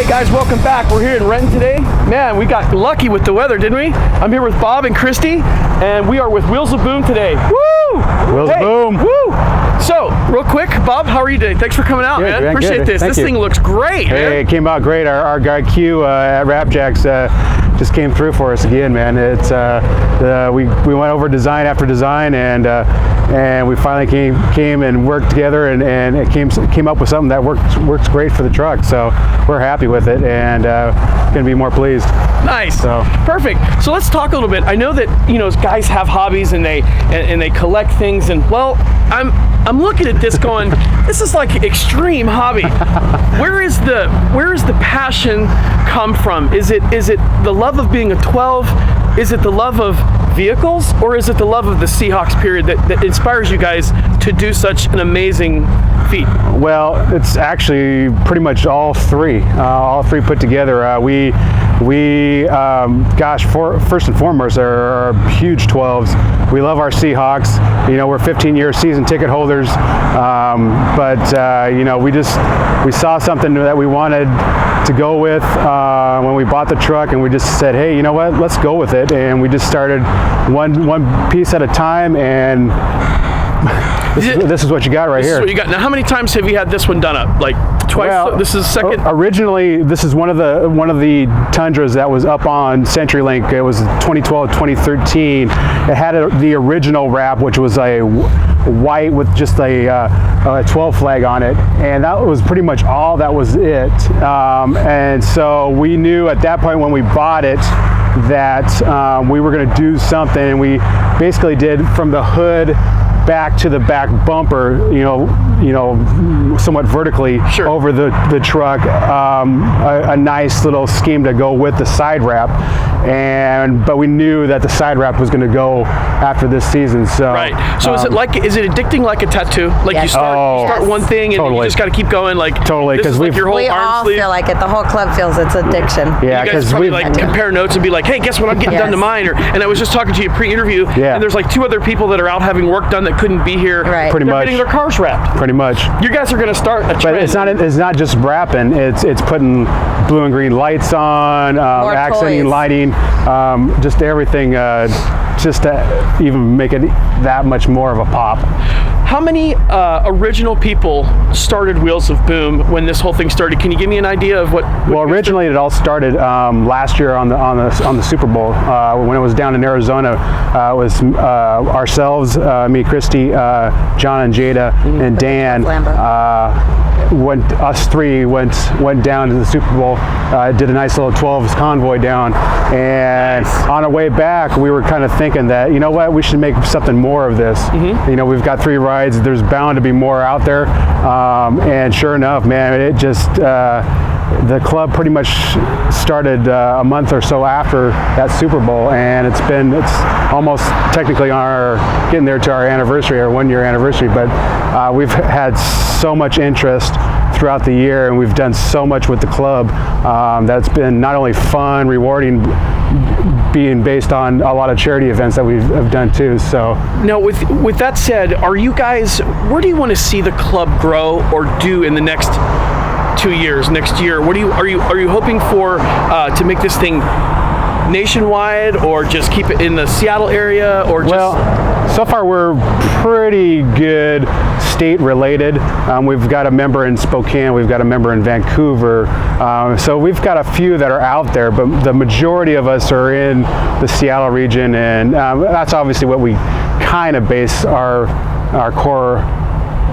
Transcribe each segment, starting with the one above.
Hey guys, welcome back. We're here in Renton today. Man, we got lucky with the weather, didn't we? I'm here with Bob and Christy, and we are with Wheels of Boom today. Woo! Wheels of Boom. Woo! So, real quick, Bob, how are you today? Thanks for coming out, man. Appreciate this. This thing looks great, man. It came out great. Our guy Q at Rapjacks just came through for us again, man. It's we went over design after design, and we finally came and worked together, and it came up with something that works great for the truck. So we're happy with it, and gonna be more pleased. Nice. So perfect. So let's talk a little bit. I know that guys have hobbies and they collect things, and well, I'm looking at this going, this is like extreme hobby. Where is the passion come from? Is it the love of being a 12? Is it the love of vehicles, or is it the love of the Seahawks period that inspires you guys to do such an amazing feat? Well, it's actually pretty much all three put together. First and foremost are huge 12s. We love our Seahawks. We're 15-year season ticket holders, we saw something that we wanted to go with when we bought the truck, and we just said, hey, you know what? Let's go with it. And we just started one piece at a time, and this is what you got right here. This is what you got. Now, how many times have you had this one done up? Like twice? Well, this is second? Originally, this is one of the Tundras that was up on CenturyLink. It was 2012, 2013. It had the original wrap, which was a white with just a 12 flag on it, and that was pretty much all that was it. And so we knew at that point when we bought it that we were going to do something, and we basically did from the hood back to the back bumper, somewhat vertically over the truck, a nice little scheme to go with the side wrap, but we knew that the side wrap was going to go after this season. So right. So is it addicting like a tattoo? Like yes. you start one thing and you just got to keep going. Like totally, because like your whole we arm all sleeve. feel like it. The whole club feels it's addiction. Yeah, because we compare notes and be like, hey, guess what? I'm getting done to mine. And I was just talking to you pre-interview, and there's like two other people that are out having work done that couldn't be here. Right. Pretty much. Getting their cars wrapped. Pretty much. You guys are going to start a trend. But it's not just wrapping. It's putting blue and green lights on, accenting lighting, just everything, just to even make it that much more of a pop. How many original people started Wheels of Boom when this whole thing started? Can you give me an idea of what? Well, originally it all started last year on the Super Bowl when it was down in Arizona. It was ourselves, me, Christy, John, and Jada, and Dan. Us three went down to the Super Bowl, did a nice little 12s convoy down, and on our way back we were kind of thinking that, you know what, we should make something more of this. We've got 3 rides, there's bound to be more out there, and sure enough, man, it just the club pretty much started a month or so after that Super Bowl, and it's almost technically getting there to our anniversary, our 1-year anniversary, but we've had so much interest throughout the year, and we've done so much with the club that's been not only fun, rewarding, being based on a lot of charity events that we've done too. So now, with that said, are you guys, where do you want to see the club grow or do in the next 2 years, next year? What are you hoping for to make this thing nationwide, or just keep it in the Seattle area, or just? Well, so far we're pretty good state related. We've got a member in Spokane, we've got a member in Vancouver, so we've got a few that are out there, but the majority of us are in the Seattle region, and that's obviously what we kind of base our core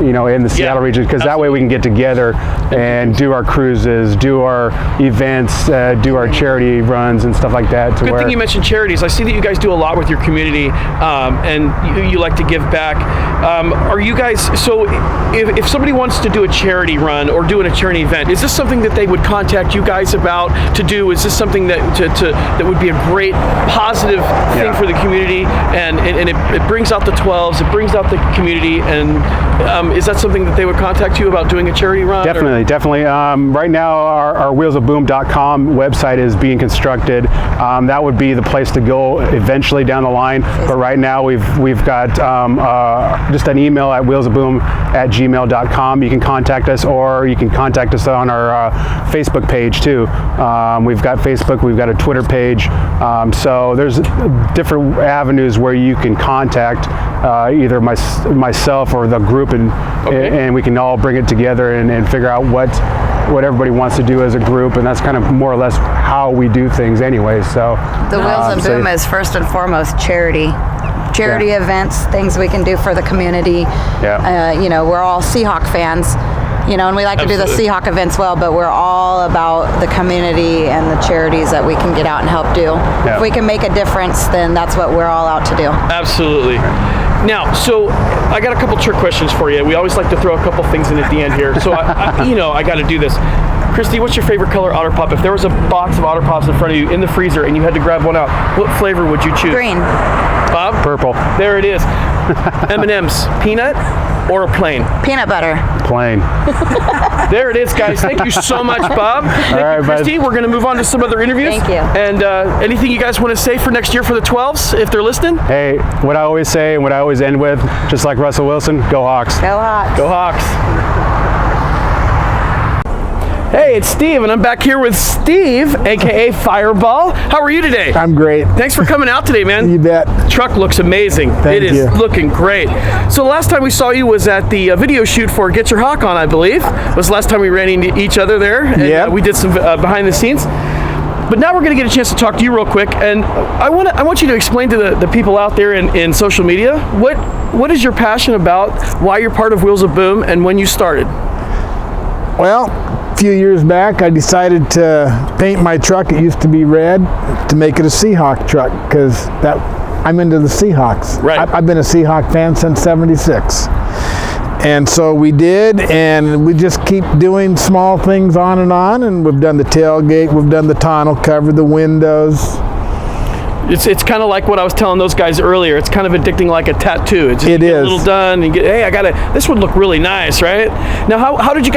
in the Seattle region, because that way we can get together and do our cruises, do our events, do our charity runs and stuff like that. Good thing you mentioned charities. I see that you guys do a lot with your community, and you like to give back. Are you guys, so if somebody wants to do a charity run or doing a charity event, is this something that they would contact you guys about to do? Is this something that that would be a great positive thing for the community, and it brings out the 12s, it brings out the community, and is that something that they would contact you about doing a charity run? Definitely. Right now, our wheelsofboom.com website is being constructed. That would be the place to go eventually down the line. But right now, we've got just an email at wheelsofboom@gmail.com. You can contact us, or you can contact us on our Facebook page too. We've got Facebook, we've got a Twitter page. So there's different avenues where you can contact either myself or the group, and we can all bring it together and figure out what everybody wants to do as a group, and that's kind of more or less how we do things anyway. So the Wheels and Boom is first and foremost charity events, things we can do for the community. We're all Seahawk fans, and we like to do the Seahawk events well, but we're all about the community and the charities that we can get out and help do. If we can make a difference, then that's what we're all out to do. Absolutely. Now, so I got a couple trick questions for you. We always like to throw a couple things in at the end here. So, I got to do this. Christy, what's your favorite color Otter Pop? If there was a box of Otter Pops in front of you in the freezer and you had to grab one out, what flavor would you choose? Green. Bob? Purple. There it is. M&M's, peanut or plain? Peanut butter. Plain. There it is, guys. Thank you so much, Bob. Thank you, Christy. We're going to move on to some other interviews. Thank you. And anything you guys want to say for next year for the 12s, if they're listening? Hey, what I always say and what I always end with, just like Russell Wilson, go Hawks. Go Hawks. Go Hawks. Hey, it's Steve, and I'm back here with Steve, aka Fireball. How are you today? I'm great. Thanks for coming out today, man. You bet. The truck looks amazing. Thank you. It is looking great. So the last time we saw you was at the video shoot for Get Your Hawk On, I believe. It was the last time we ran into each other there. And, we did some behind the scenes. But now we're going to get a chance to talk to you real quick, and I want you to explain to the people out there in social media what is your passion about, why you're part of Wheels of Boom, and when you started. Well, a few years back, I decided to paint my truck. It used to be red, to make it a Seahawk truck, because I'm into the Seahawks. Right. I've been a Seahawk fan since '76. And so we did, and we just keep doing small things on, and we've done the tailgate, we've done the tonneau cover, the windows. It's kind of like what I was telling those guys earlier. It's kind of addicting like a tattoo. It's just it you get is. a little done, and you get, hey, this would look really nice, right? Now, how did you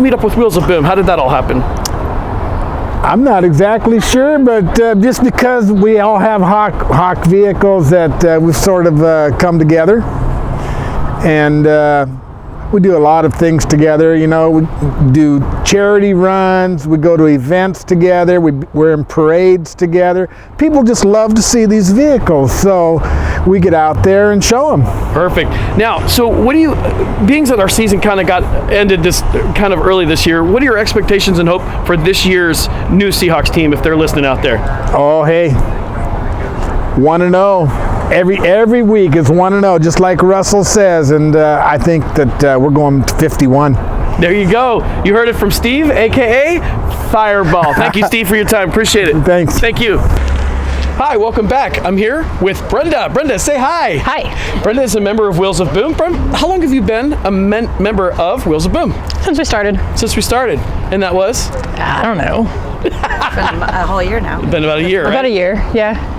meet up with Wheels of Boom? How did that all happen? I'm not exactly sure, but just because we all have Hawk vehicles that we've sort of come together. And we do a lot of things together, we do charity runs, we go to events together, we're in parades together. People just love to see these vehicles, so we get out there and show them. Perfect. Now, so being that our season kind of got ended this kind of early this year, what are your expectations and hope for this year's new Seahawks team if they're listening out there? Oh, hey, 1-0. Every week is 1-0, just like Russell says, and I think that we're going to 51. There you go. You heard it from Steve, aka Fireball. Thank you, Steve, for your time. Appreciate it. Thanks. Thank you. Hi, welcome back. I'm here with Brenda. Brenda, say hi. Hi. Brenda is a member of Wheels of Boom. Brenda, how long have you been a member of Wheels of Boom? Since we started. And that was? I don't know. It's been a whole year now. Been about a year, right? About a year, yeah.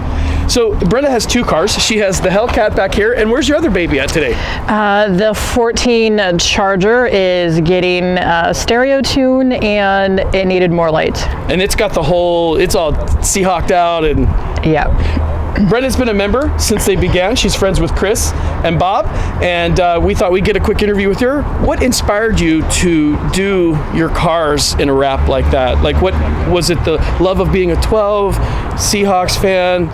So Brenda has two cars. She has the Hellcat back here, and where's your other baby at today? The 14 Charger is getting a stereo tune, and it needed more lights. And it's got it's all Seahawked out, and yeah. Brenda's been a member since they began. She's friends with Chris and Bob, and we thought we'd get a quick interview with her. What inspired you to do your cars in a wrap like that? Like, what was it? The love of being a 12 Seahawks fan,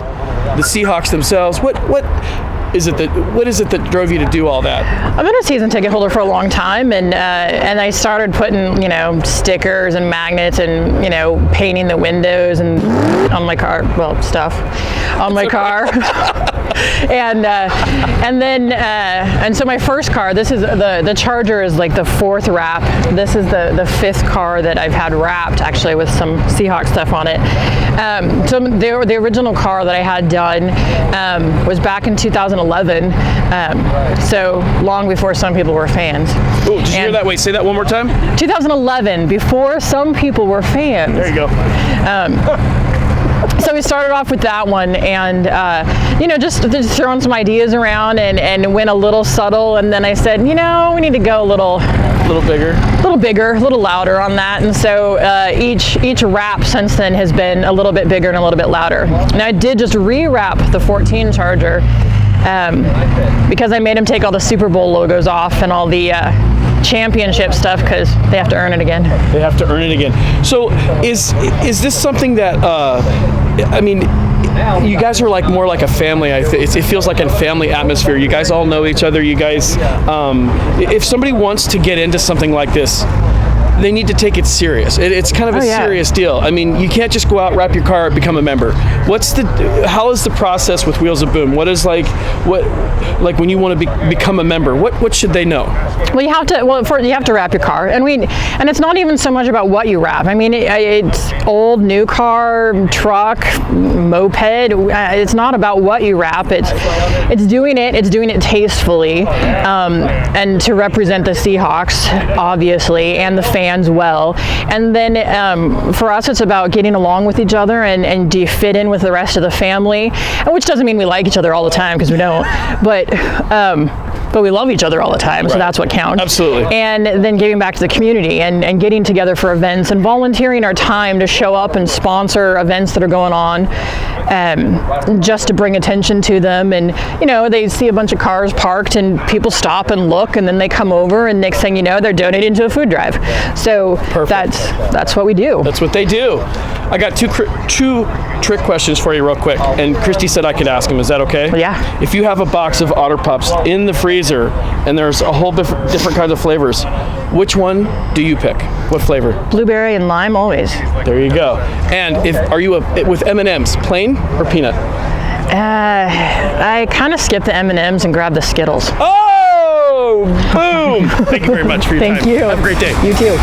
the Seahawks themselves? What is it that drove you to do all that? I've been a season ticket holder for a long time, and I started putting stickers and magnets and painting the windows and on my car, stuff on my car. and so my first car, this is the Charger, is like the fourth wrap. This is the fifth car that I've had wrapped, actually, with some Seahawks stuff on it. So the original car that I had done was back in 2011, so long before some people were fans. Oh, did you hear that? Wait, say that one more time. 2011, before some people were fans. There you go. So we started off with that one, and just throwing some ideas around, and went a little subtle, and then I said, we need to go a little bigger, a little louder on that. And so each wrap since then has been a little bit bigger and a little bit louder. And I did just re-wrap the 14 Charger because I made him take all the Super Bowl logos off and all the championship stuff, because they have to earn it again. They have to earn it again. So is this something that you guys are like more like a family? It feels like a family atmosphere. You guys all know each other. You guys, if somebody wants to get into something like this, they need to take it serious. It's kind of a serious deal. I mean, you can't just go out, wrap your car, become a member. How is the process with Wheels of Boom? What is like when you want to become a member? What should they know? Well, you have to wrap your car, and it's not even so much about what you wrap. I mean, it's old, new car, truck, moped. It's not about what you wrap. It's doing it tastefully, and to represent the Seahawks, obviously, and the fans well. And then for us, it's about getting along with each other, and do you fit in with the rest of the family? Which doesn't mean we like each other all the time, because we don't. But we love each other all the time, so that's what counts. Absolutely. And then giving back to the community, and getting together for events, and volunteering our time to show up and sponsor events that are going on, just to bring attention to them. And they see a bunch of cars parked, and people stop and look, and then they come over, and next thing you know, they're donating to a food drive. So that's what we do. That's what they do. I got two trick questions for you real quick, and Christy said I could ask them. Is that okay? Yeah. If you have a box of Otter Pups in the freezer and there's a whole different kinds of flavors, which one do you pick? What flavor? Blueberry and lime, always. There you go. And are you with M&Ms, plain or peanut? I kind of skip the M&Ms and grab the Skittles. Oh, boom! Thank you very much for your time. Thank you. Have a great day. You too.